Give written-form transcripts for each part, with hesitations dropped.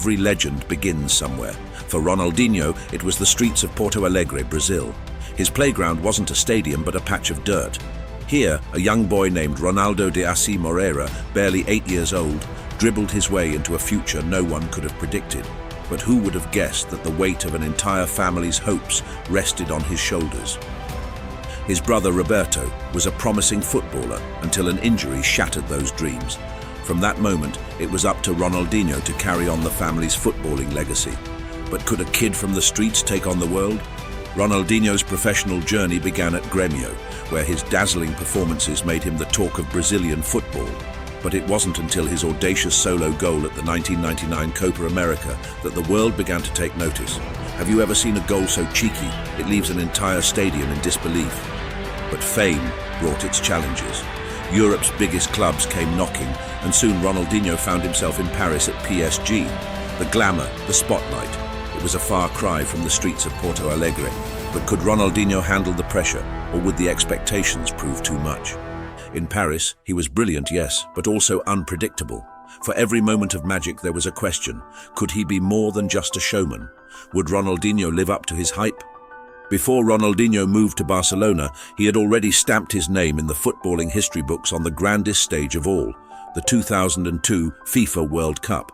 Every legend begins somewhere. For Ronaldinho, it was the streets of Porto Alegre, Brazil. His playground wasn't a stadium but a patch of dirt. Here, a young boy named Ronaldo de Assis Moreira, barely 8 years old, dribbled his way into a future no one could have predicted. But who would have guessed that the weight of an entire family's hopes rested on his shoulders? His brother Roberto was a promising footballer until an injury shattered those dreams. From that moment, it was up to Ronaldinho to carry on the family's footballing legacy. But could a kid from the streets take on the world? Ronaldinho's professional journey began at Gremio, where his dazzling performances made him the talk of Brazilian football. But it wasn't until his audacious solo goal at the 1999 Copa America that the world began to take notice. Have you ever seen a goal so cheeky it leaves an entire stadium in disbelief? But fame brought its challenges. Europe's biggest clubs came knocking, and soon Ronaldinho found himself in Paris at PSG. The glamour, the spotlight. It was a far cry from the streets of Porto Alegre. But could Ronaldinho handle the pressure, or would the expectations prove too much? In Paris, he was brilliant, yes, but also unpredictable. For every moment of magic there was a question. Could he be more than just a showman? Would Ronaldinho live up to his hype? Before Ronaldinho moved to Barcelona, he had already stamped his name in the footballing history books on the grandest stage of all, the 2002 FIFA World Cup.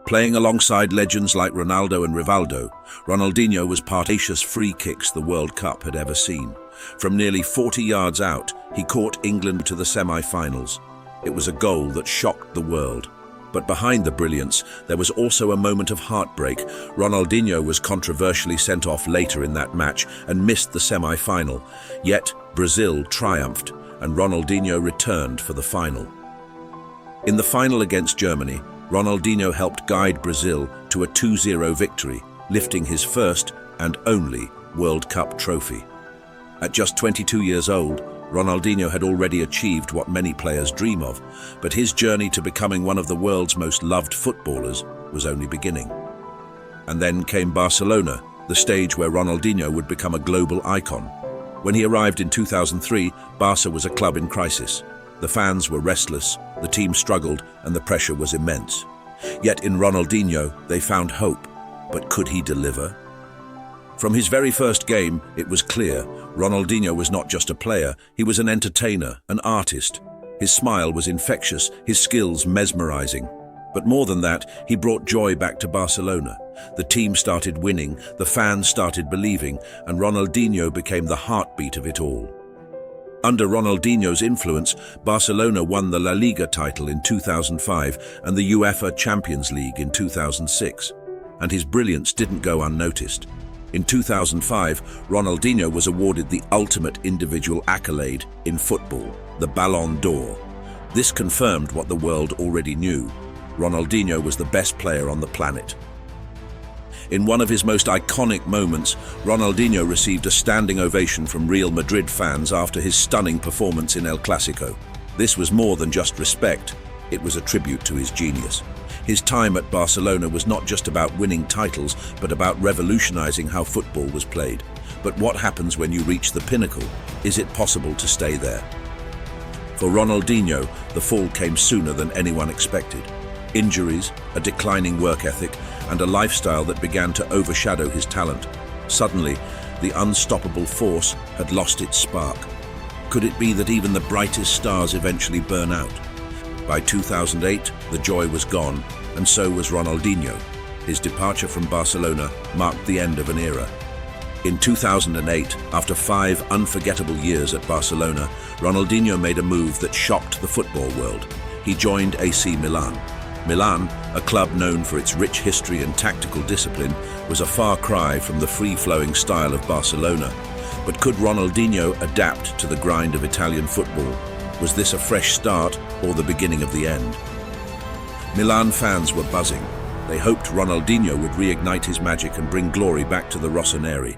Playing alongside legends like Ronaldo and Rivaldo, Ronaldinho was part of free kicks the World Cup had ever seen. From nearly 40 yards out, he caught England to the semi-finals. It was a goal that shocked the world. But behind the brilliance, there was also a moment of heartbreak. Ronaldinho was controversially sent off later in that match and missed the semi-final. Yet, Brazil triumphed, and Ronaldinho returned for the final. In the final against Germany, Ronaldinho helped guide Brazil to a 2-0 victory, lifting his first and only World Cup trophy. At just 22 years old, Ronaldinho had already achieved what many players dream of, but his journey to becoming one of the world's most loved footballers was only beginning. And then came Barcelona, the stage where Ronaldinho would become a global icon. When he arrived in 2003, Barca was a club in crisis. The fans were restless, the team struggled, and the pressure was immense. Yet in Ronaldinho, they found hope. But could he deliver? From his very first game, it was clear Ronaldinho was not just a player, he was an entertainer, an artist. His smile was infectious, his skills mesmerizing. But more than that, he brought joy back to Barcelona. The team started winning, the fans started believing, and Ronaldinho became the heartbeat of it all. Under Ronaldinho's influence, Barcelona won the La Liga title in 2005 and the UEFA Champions League in 2006. And his brilliance didn't go unnoticed. In 2005, Ronaldinho was awarded the ultimate individual accolade in football, the Ballon d'Or. This confirmed what the world already knew. Ronaldinho was the best player on the planet. In one of his most iconic moments, Ronaldinho received a standing ovation from Real Madrid fans after his stunning performance in El Clasico. This was more than just respect, it was a tribute to his genius. His time at Barcelona was not just about winning titles, but about revolutionizing how football was played. But what happens when you reach the pinnacle? Is it possible to stay there? For Ronaldinho, the fall came sooner than anyone expected. Injuries, a declining work ethic, and a lifestyle that began to overshadow his talent. Suddenly, the unstoppable force had lost its spark. Could it be that even the brightest stars eventually burn out? By 2008, the joy was gone, and so was Ronaldinho. His departure from Barcelona marked the end of an era. In 2008, after 5 unforgettable years at Barcelona, Ronaldinho made a move that shocked the football world. He joined AC Milan. Milan, a club known for its rich history and tactical discipline, was a far cry from the free-flowing style of Barcelona. But could Ronaldinho adapt to the grind of Italian football? Was this a fresh start or the beginning of the end? Milan fans were buzzing. They hoped Ronaldinho would reignite his magic and bring glory back to the Rossoneri.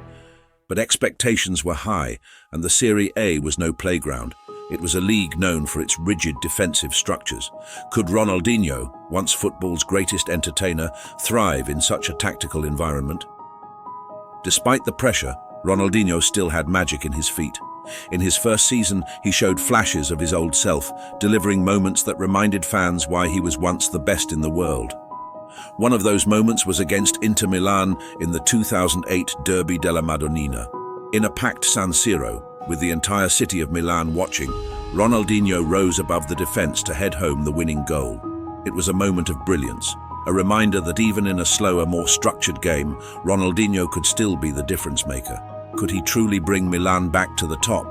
But expectations were high, and the Serie A was no playground. It was a league known for its rigid defensive structures. Could Ronaldinho, once football's greatest entertainer, thrive in such a tactical environment? Despite the pressure, Ronaldinho still had magic in his feet. In his first season, he showed flashes of his old self, delivering moments that reminded fans why he was once the best in the world. One of those moments was against Inter Milan in the 2008 Derby della Madonnina. In a packed San Siro, with the entire city of Milan watching, Ronaldinho rose above the defense to head home the winning goal. It was a moment of brilliance, a reminder that even in a slower, more structured game, Ronaldinho could still be the difference maker. Could he truly bring Milan back to the top?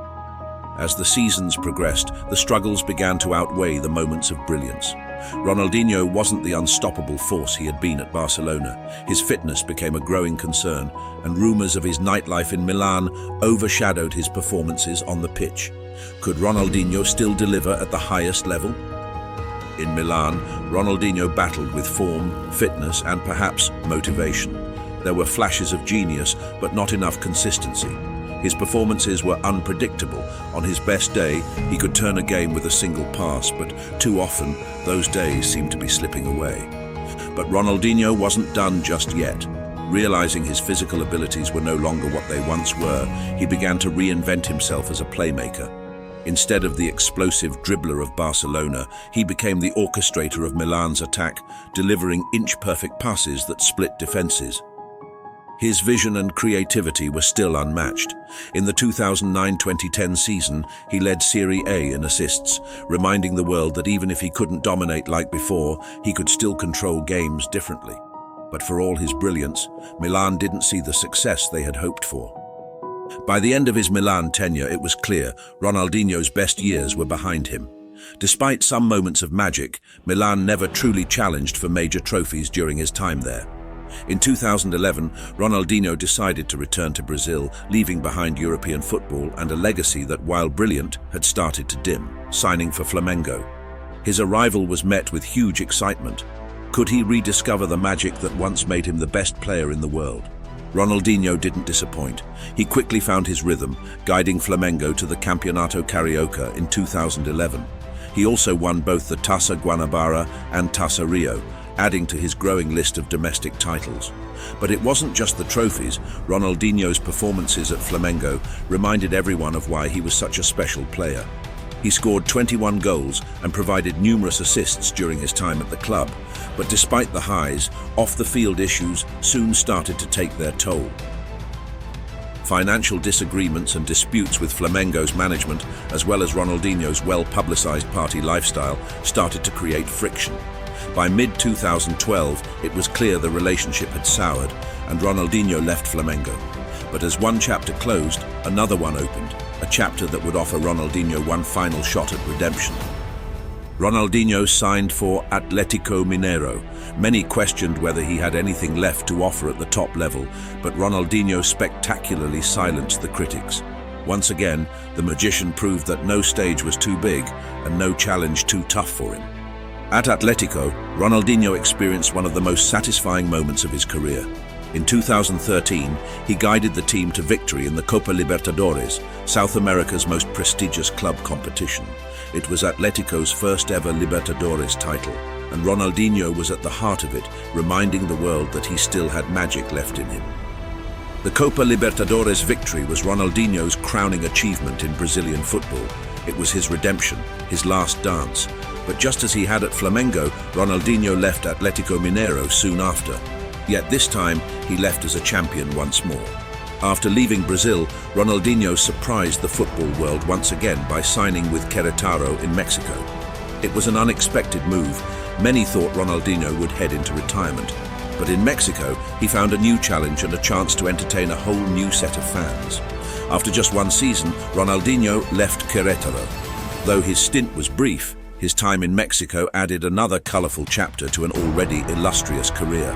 As the seasons progressed, the struggles began to outweigh the moments of brilliance. Ronaldinho wasn't the unstoppable force he had been at Barcelona. His fitness became a growing concern, and rumors of his nightlife in Milan overshadowed his performances on the pitch. Could Ronaldinho still deliver at the highest level? In Milan, Ronaldinho battled with form, fitness, and perhaps motivation. There were flashes of genius, but not enough consistency. His performances were unpredictable. On his best day, he could turn a game with a single pass, but too often, those days seemed to be slipping away. But Ronaldinho wasn't done just yet. Realizing his physical abilities were no longer what they once were, he began to reinvent himself as a playmaker. Instead of the explosive dribbler of Barcelona, he became the orchestrator of Milan's attack, delivering inch-perfect passes that split defenses. His vision and creativity were still unmatched. In the 2009-2010 season, he led Serie A in assists, reminding the world that even if he couldn't dominate like before, he could still control games differently. But for all his brilliance, Milan didn't see the success they had hoped for. By the end of his Milan tenure, it was clear Ronaldinho's best years were behind him. Despite some moments of magic, Milan never truly challenged for major trophies during his time there. In 2011, Ronaldinho decided to return to Brazil, leaving behind European football and a legacy that, while brilliant, had started to dim, signing for Flamengo. His arrival was met with huge excitement. Could he rediscover the magic that once made him the best player in the world? Ronaldinho didn't disappoint. He quickly found his rhythm, guiding Flamengo to the Campeonato Carioca in 2011. He also won both the Taça Guanabara and Taça Rio, adding to his growing list of domestic titles. But it wasn't just the trophies. Ronaldinho's performances at Flamengo reminded everyone of why he was such a special player. He scored 21 goals and provided numerous assists during his time at the club. But despite the highs, off-the-field issues soon started to take their toll. Financial disagreements and disputes with Flamengo's management, as well as Ronaldinho's well-publicized party lifestyle, started to create friction. By mid-2012, it was clear the relationship had soured, and Ronaldinho left Flamengo. But as one chapter closed, another one opened, a chapter that would offer Ronaldinho one final shot at redemption. Ronaldinho signed for Atlético Mineiro. Many questioned whether he had anything left to offer at the top level, but Ronaldinho spectacularly silenced the critics. Once again, the magician proved that no stage was too big and no challenge too tough for him. At Atletico, Ronaldinho experienced one of the most satisfying moments of his career. In 2013, he guided the team to victory in the Copa Libertadores, South America's most prestigious club competition. It was Atletico's first ever Libertadores title, and Ronaldinho was at the heart of it, reminding the world that he still had magic left in him. The Copa Libertadores victory was Ronaldinho's crowning achievement in Brazilian football. It was his redemption, his last dance. But just as he had at Flamengo, Ronaldinho left Atlético Mineiro soon after. Yet this time, he left as a champion once more. After leaving Brazil, Ronaldinho surprised the football world once again by signing with Querétaro in Mexico. It was an unexpected move. Many thought Ronaldinho would head into retirement. But in Mexico, he found a new challenge and a chance to entertain a whole new set of fans. After just one season, Ronaldinho left Querétaro. Though his stint was brief, his time in Mexico added another colorful chapter to an already illustrious career.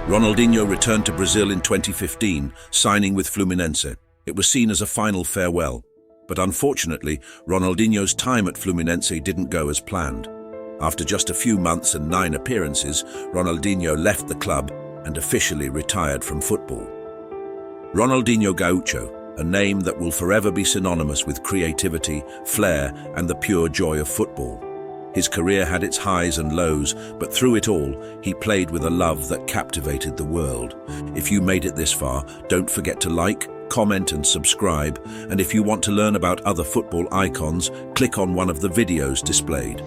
Ronaldinho returned to Brazil in 2015, signing with Fluminense. It was seen as a final farewell. But unfortunately, Ronaldinho's time at Fluminense didn't go as planned. After just a few months and 9 appearances, Ronaldinho left the club and officially retired from football. Ronaldinho Gaucho, a name that will forever be synonymous with creativity, flair, and the pure joy of football. His career had its highs and lows, but through it all, he played with a love that captivated the world. If you made it this far, don't forget to like, comment, and subscribe. And if you want to learn about other football icons, click on one of the videos displayed.